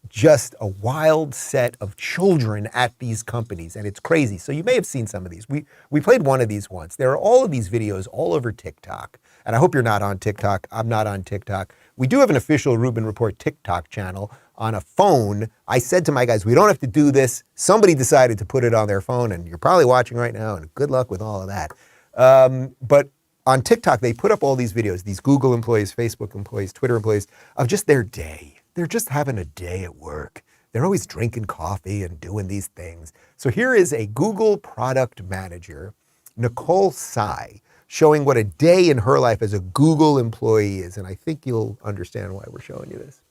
Speaker 2: just a wild set of children at these companies, and it's crazy. So you may have seen some of these. We played one of these once. There are all of these videos all over TikTok, and I hope you're not on TikTok. I'm not on TikTok. We do have an official Rubin Report TikTok channel on a phone. I said to my guys, we don't have to do this. Somebody decided to put it on their phone, and you're probably watching right now, and good luck with all of that. But on TikTok, they put up all these videos, these Google employees, Facebook employees, Twitter employees, of just their day. They're just having a day at work. They're always drinking coffee and doing these things. So here is a Google product manager, Nicole Tsai, showing what a day in her life as a Google employee is. And I think you'll understand why we're showing you this.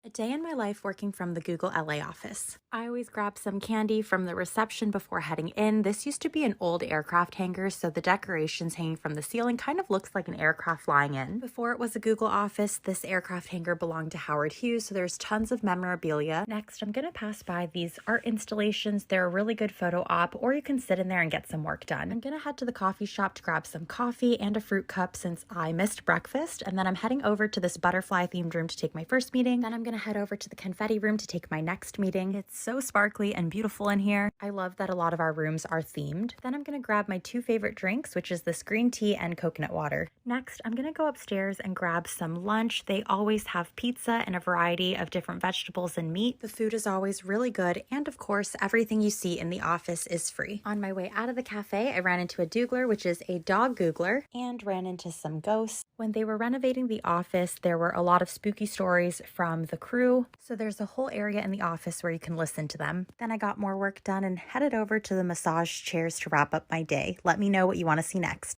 Speaker 17: A day in my life working from the Google LA office. I always grab some candy from the reception before heading in. This used to be an old aircraft hangar, so the decorations hanging from the ceiling kind of looks like an aircraft flying in. Before it was a Google office, this aircraft hangar belonged to Howard Hughes, so there's tons of memorabilia. Next, I'm gonna pass by these art installations. They're a really good photo op, or you can sit in there and get some work done. I'm gonna head to the coffee shop to grab some coffee and a fruit cup since I missed breakfast, and then I'm heading over to this butterfly themed room to take my first meeting. Then I'm gonna head over to the confetti room to take my next meeting. It's so sparkly and beautiful in here. I love that a lot of our rooms are themed. Then I'm gonna grab my two favorite drinks, which is this green tea and coconut water. Next, I'm gonna go upstairs and grab some lunch. They always have pizza and a variety of different vegetables and meat. The food is always really good, and of course, everything you see in the office is free. On my way out of the cafe, I ran into a doogler, which is a dog googler, and ran into some ghosts. When they were renovating the office, there were a lot of spooky stories from the crew. So there's a whole area in the office where you can listen to them. Then I got more work done and headed over to the massage chairs to wrap up my day. Let me know what you want to see next.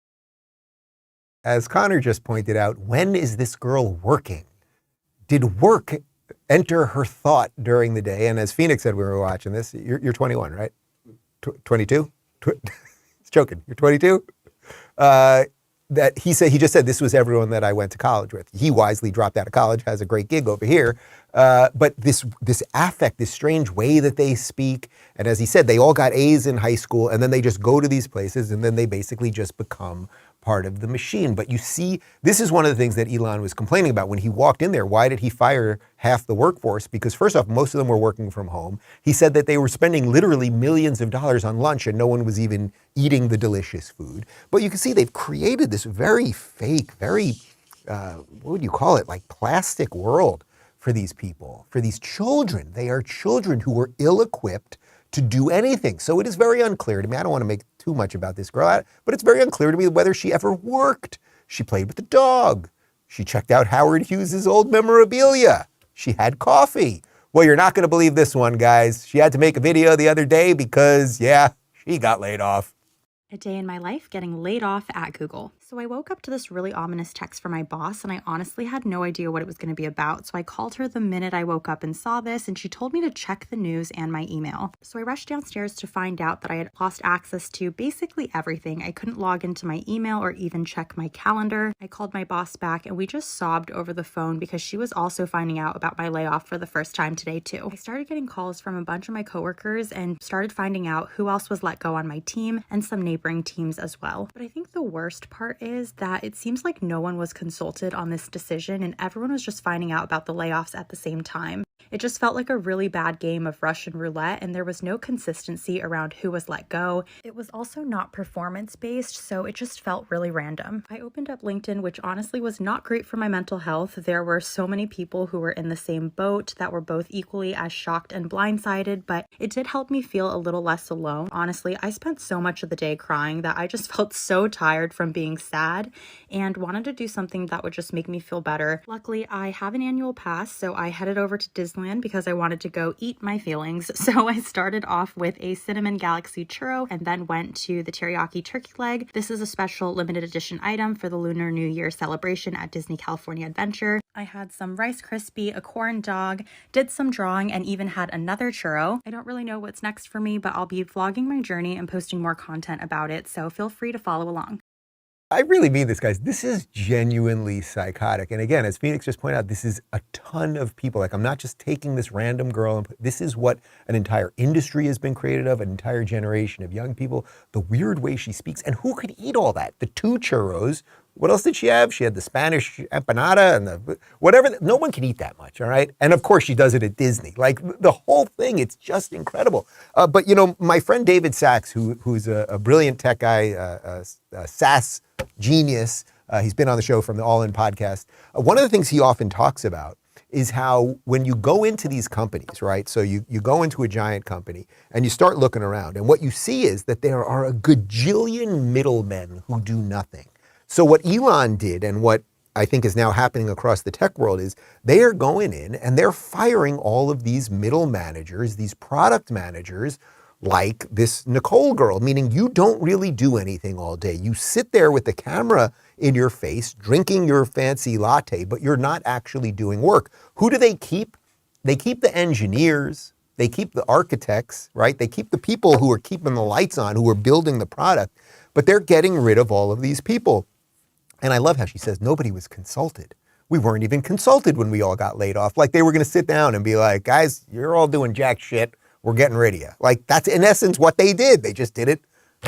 Speaker 2: As Connor just pointed out, when is this girl working? Did work enter her thought during the day? And as Phoenix said when we were watching this, you're 21, right? 22? He's joking. You're 22? That he just said this was everyone that I went to college with. He wisely dropped out of college, has a great gig over here. But this affect, this strange way that they speak, and as he said, they all got A's in high school, and then they just go to these places, and then they basically just become part of the machine. But you see, this is one of the things that Elon was complaining about when he walked in there. Why did he fire half the workforce? Because first off, most of them were working from home. He said that they were spending literally millions of dollars on lunch and no one was even eating the delicious food. But you can see they've created this very fake, very, what would you call it, like plastic world for these people, for these children. They are children who were ill-equipped to do anything. So it is very unclear to me. I don't want to make too much about this girl, but it's very unclear to me whether she ever worked. She played with the dog. She checked out Howard Hughes' old memorabilia. She had coffee. Well, you're not going to believe this one, guys. She had to make a video the other day because, yeah, she got laid off.
Speaker 17: A day in my life getting laid off at Google. So I woke up to this really ominous text from my boss, and I honestly had no idea what it was going to be about. So I called her the minute I woke up and saw this, and she told me to check the news and my email. So I rushed downstairs to find out that I had lost access to basically everything. I couldn't log into my email or even check my calendar. I called my boss back, and we just sobbed over the phone because she was also finding out about my layoff for the first time today too. I started getting calls from a bunch of my coworkers and started finding out who else was let go on my team and some neighboring teams as well. But I think the worst part is that it seems like no one was consulted on this decision and everyone was just finding out about the layoffs at the same time. It just felt like a really bad game of Russian roulette, and there was no consistency around who was let go. It was also not performance-based, so it just felt really random. I opened up LinkedIn, which honestly was not great for my mental health. There were so many people who were in the same boat that were both equally as shocked and blindsided, but it did help me feel a little less alone. Honestly, I spent so much of the day crying that I just felt so tired from being sad and wanted to do something that would just make me feel better. Luckily, I have an annual pass, so I headed over to Disneyland because I wanted to go eat my feelings. So I started off with a cinnamon galaxy churro and then went to the teriyaki turkey leg. This is a special limited edition item for the Lunar New Year celebration at Disney California Adventure. I had some Rice Krispie, a corn dog, did some drawing, and even had another churro. I don't really know what's next for me, but I'll be vlogging my journey and posting more content about it, so feel free to follow along.
Speaker 2: I really mean this, guys. This is genuinely psychotic. And again, as Phoenix just pointed out, this is a ton of people. Like, I'm not just taking this random girl. This is what an entire industry has been created of, an entire generation of young people. The weird way she speaks. And who could eat all that? The two churros, What else did she have? She had the Spanish empanada and the whatever. No one can eat that much, all right? And of course, she does it at Disney. Like the whole thing, it's just incredible. But you know, my friend David Sachs, who's a brilliant tech guy, a SaaS genius. He's been on the show from the All In podcast. One of the things he often talks about is how when you go into these companies, right? So you go into a giant company and you start looking around, and what you see is that there are a gajillion middlemen who do nothing. So what Elon did, and what I think is now happening across the tech world, is they are going in and they're firing all of these middle managers, these product managers, like this Nicole girl, meaning you don't really do anything all day. You sit there with the camera in your face, drinking your fancy latte, but you're not actually doing work. Who do they keep? They keep the engineers, they keep the architects, right? They keep the people who are keeping the lights on, who are building the product, but they're getting rid of all of these people. And I love how she says nobody was consulted. We weren't even consulted when we all got laid off. Like they were gonna sit down and be like, guys, you're all doing jack shit. We're getting rid of you. Like that's in essence what they did. They just did it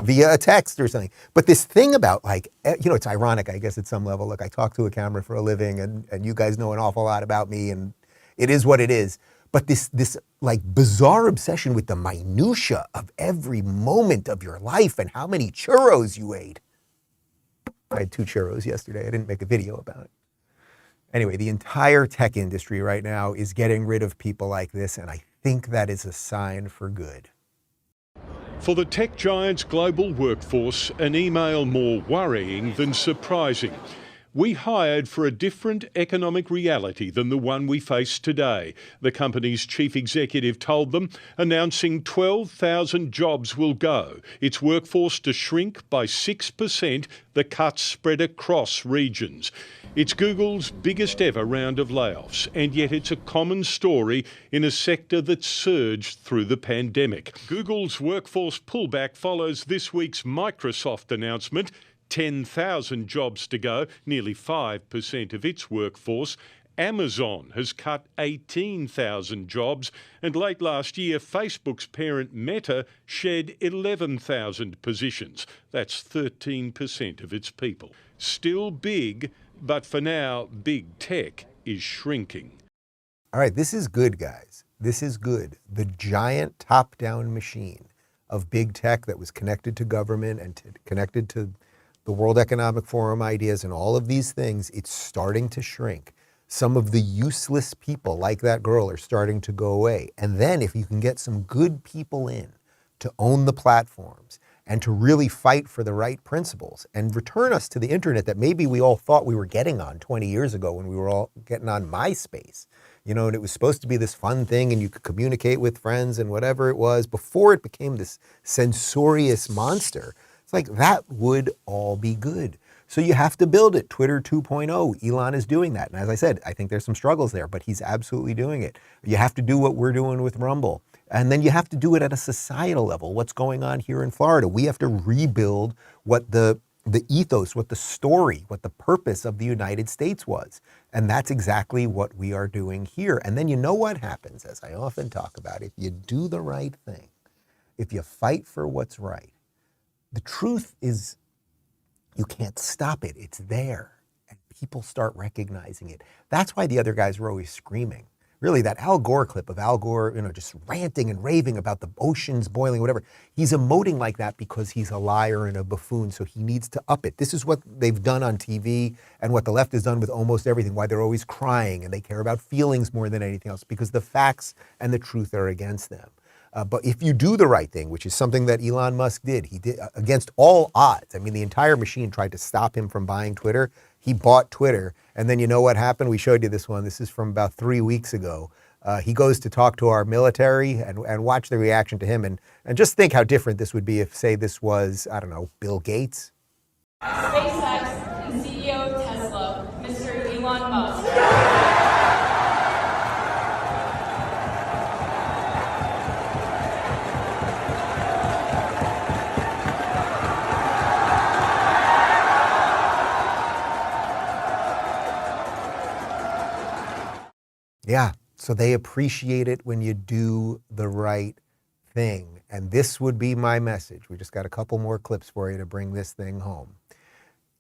Speaker 2: via a text or something. But this thing about like, you know, it's ironic, I guess at some level. Look, I talk to a camera for a living and you guys know an awful lot about me and it is what it is. But this like bizarre obsession with the minutia of every moment of your life and how many churros you ate. I had 2 churros yesterday. I didn't make a video about it. Anyway, the entire tech industry right now is getting rid of people like this, and I think that is a sign for good.
Speaker 18: For the tech giant's global workforce, an email more worrying than surprising. We hired for a different economic reality than the one we face today, the company's chief executive told them, announcing 12,000 jobs will go, its workforce to shrink by 6%, the cuts spread across regions. It's Google's biggest ever round of layoffs, and yet it's a common story in a sector that surged through the pandemic. Google's workforce pullback follows this week's Microsoft announcement, 10,000 jobs to go, nearly 5% of its workforce. Amazon has cut 18,000 jobs, and late last year, Facebook's parent Meta shed 11,000 positions. That's 13% of its people. Still big, but for now, big tech is shrinking.
Speaker 2: All right, this is good, guys. This is good. The giant top-down machine of big tech that was connected to government and connected to the World Economic Forum ideas and all of these things, it's starting to shrink. Some of the useless people like that girl are starting to go away. And then if you can get some good people in to own the platforms and to really fight for the right principles and return us to the internet that maybe we all thought we were getting on 20 years ago when we were all getting on MySpace, you know, and it was supposed to be this fun thing and you could communicate with friends and whatever it was before it became this censorious monster. Like that would all be good. So you have to build it. Twitter 2.0, Elon is doing that. And as I said, I think there's some struggles there, but he's absolutely doing it. You have to do what we're doing with Rumble. And then you have to do it at a societal level. What's going on here in Florida? We have to rebuild what the ethos, what the story, what the purpose of the United States was. And that's exactly what we are doing here. And then you know what happens, as I often talk about, if you do the right thing, if you fight for what's right, the truth is you can't stop it. It's there. And people start recognizing it. That's why the other guys were always screaming. Really, that Al Gore clip of Al Gore, you know, just ranting and raving about the oceans boiling, whatever. He's emoting like that because he's a liar and a buffoon, so he needs to up it. This is what they've done on TV and what the left has done with almost everything, why they're always crying and they care about feelings more than anything else, because the facts and the truth are against them. But if you do the right thing, which is something that Elon Musk did, he did against all odds. I mean, the entire machine tried to stop him from buying Twitter. He bought Twitter. And then you know what happened? We showed you this one. This is from about 3 weeks ago. He goes to talk to our military and watch the reaction to him. And just think how different this would be if, say, this was, I don't know, Bill Gates.
Speaker 19: SpaceX and CEO of Tesla, Mr. Elon Musk.
Speaker 2: Yeah, so they appreciate it when you do the right thing. And this would be my message. We just got a couple more clips for you to bring this thing home.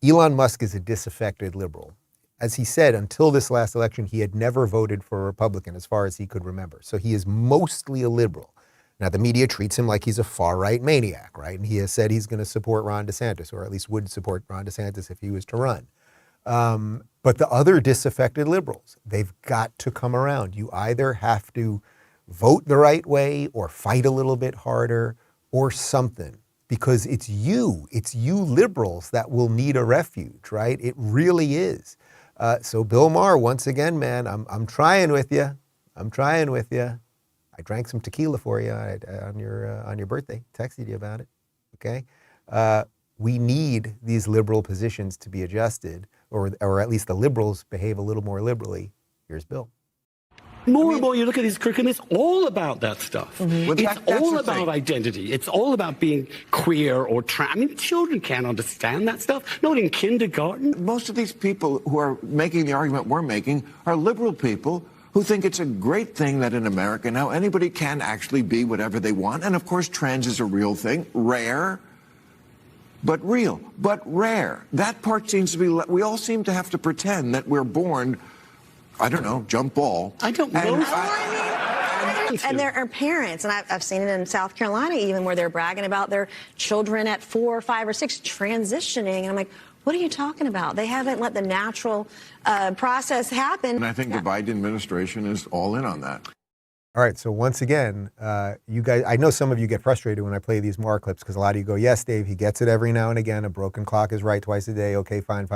Speaker 2: Elon Musk is a disaffected liberal. As he said, until this last election, he had never voted for a Republican as far as he could remember. So he is mostly a liberal. Now, the media treats him like he's a far-right maniac, right? And he has said he's going to support Ron DeSantis, or at least would support Ron DeSantis if he was to run. But the other disaffected liberals, they've got to come around. You either have to vote the right way or fight a little bit harder or something, because it's you liberals that will need a refuge, right? It really is. So Bill Maher, once again, man, I'm trying with you. I'm trying with you. I drank some tequila for you on your birthday. Texted you about it. Okay. We need these liberal positions to be adjusted, or at least the liberals behave a little more liberally. Here's Bill.
Speaker 20: More and more you look at this curriculum, it's all about that stuff.
Speaker 6: Mm-hmm. Well,
Speaker 20: it's all about identity. It's all about being queer or trans. I mean, children can't understand that stuff, not in kindergarten.
Speaker 6: Most of these people who are making the argument we're making are liberal people who think it's a great thing that in America now anybody can actually be whatever they want. And of course, trans is a real thing, rare, but real, but rare. That part seems to be, we all seem to have to pretend that we're born, I don't know, jump ball.
Speaker 20: I don't know.
Speaker 21: And there are parents, and I've seen it in South Carolina even, where they're bragging about their children at 4 or 5 or 6 transitioning. And I'm like, what are you talking about? They haven't let the natural process happen.
Speaker 6: And I think the Biden administration is all in on that.
Speaker 2: All right, so once again, you guys, I know some of you get frustrated when I play these Maher clips because a lot of you go, yes, Dave, he gets it every now and again. A broken clock is right twice a day. Okay, fine.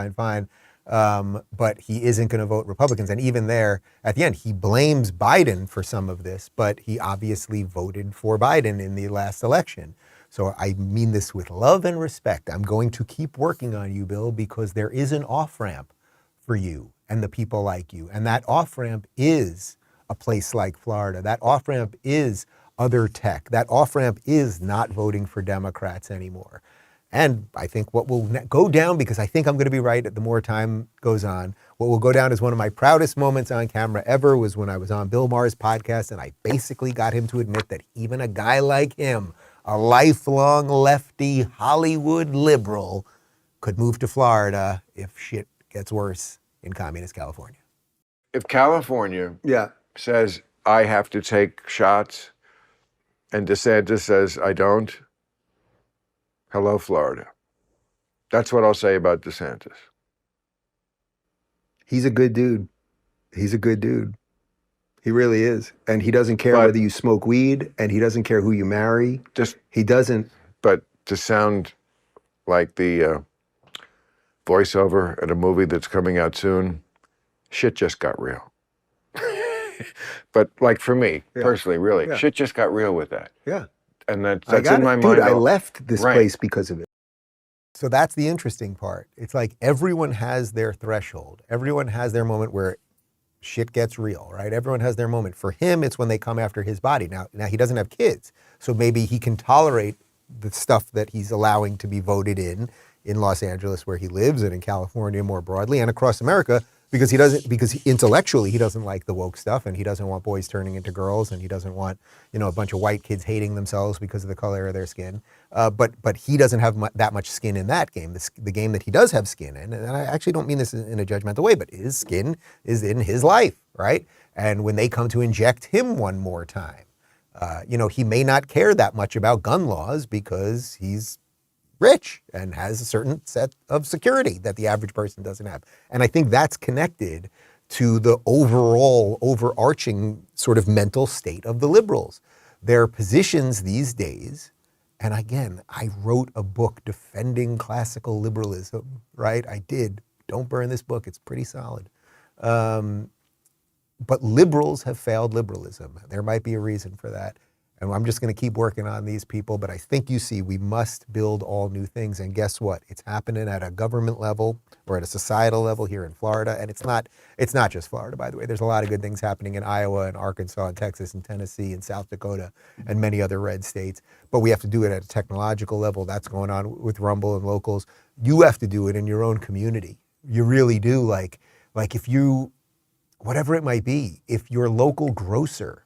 Speaker 2: But he isn't going to vote Republicans. And even there, at the end, he blames Biden for some of this, but he obviously voted for Biden in the last election. So I mean this with love and respect. I'm going to keep working on you, Bill, because there is an off-ramp for you and the people like you. And that off-ramp is a place like Florida. That off-ramp is other tech. That off-ramp is not voting for Democrats anymore. And I think what will go down, because I think I'm going to be right the more time goes on, what will go down as one of my proudest moments on camera ever was when I was on Bill Maher's podcast and I basically got him to admit that even a guy like him, a lifelong lefty Hollywood liberal, could move to Florida if shit gets worse in communist California.
Speaker 6: If California says, I have to take shots, and DeSantis says, I don't, hello, Florida. That's what I'll say about DeSantis.
Speaker 2: He's a good dude. He's a good dude. He really is. And he doesn't care whether you smoke weed, and he doesn't care who you marry. He doesn't.
Speaker 6: But to sound like the voiceover at a movie that's coming out soon, shit just got real. But like for me, personally, really, shit just got real with that.
Speaker 2: Yeah.
Speaker 6: And that's in my mind.
Speaker 2: I left this place because of it. So that's the interesting part. It's like everyone has their threshold. Everyone has their moment where shit gets real, right? Everyone has their moment. For him, it's when they come after his body. Now he doesn't have kids, so maybe he can tolerate the stuff that he's allowing to be voted in Los Angeles where he lives and in California more broadly and across America, because intellectually he doesn't like the woke stuff, and he doesn't want boys turning into girls, and he doesn't want, a bunch of white kids hating themselves because of the color of their skin. But he doesn't have that much skin in that game, the game that he does have skin in. And I actually don't mean this in a judgmental way, but his skin is in his life, right? And when they come to inject him one more time, he may not care that much about gun laws because he's rich and has a certain set of security that the average person doesn't have. And I think that's connected to the overall overarching sort of mental state of the liberals. Their positions these days, and again, I wrote a book defending classical liberalism, right? I did. Don't burn this book. It's pretty solid. But liberals have failed liberalism. There might be a reason for that. And I'm just going to keep working on these people. But I think you see, we must build all new things. And guess what? It's happening at a government level or at a societal level here in Florida. And it's not just Florida, by the way. There's a lot of good things happening in Iowa and Arkansas and Texas and Tennessee and South Dakota and many other red states. But we have to do it at a technological level. That's going on with Rumble and Locals. You have to do it in your own community. You really do. Like if you, whatever it might be, if your local grocer,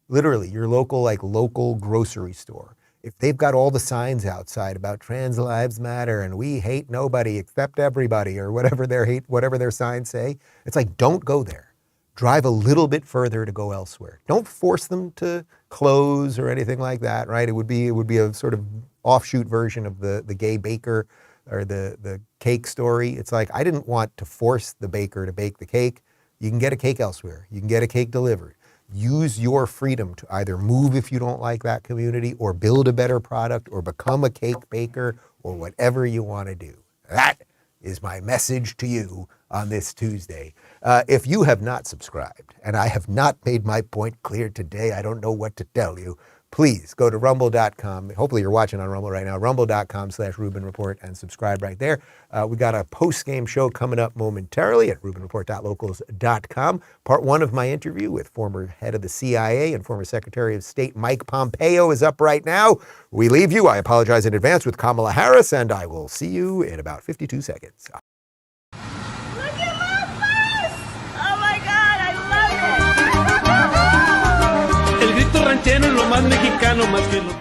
Speaker 2: literally, your local grocery store if they've got all the signs outside about trans lives matter and we hate nobody except everybody, or whatever their signs say, it's like, don't go there. Drive a little bit further to go elsewhere. Don't force them to close or anything like that, right? It would be a sort of offshoot version of the gay baker or the cake story. It's like, I didn't want to force the baker to bake the cake. You can get a cake elsewhere. You can get a cake delivered. Use your freedom to either move if you don't like that community, or build a better product, or become a cake baker, or whatever you want to do. That is my message to you on this Tuesday. If you have not subscribed, and I have not made my point clear today, I don't know what to tell you, please go to rumble.com. Hopefully you're watching on Rumble right now, rumble.com/Rubin Report, and subscribe right there. We got a post-game show coming up momentarily at rubinreport.locals.com. Part 1 of my interview with former head of the CIA and former Secretary of State Mike Pompeo is up right now. We leave you, I apologize in advance, with Kamala Harris, and I will see you in about 52 seconds.
Speaker 1: Ranchero es lo más mexicano, más que lo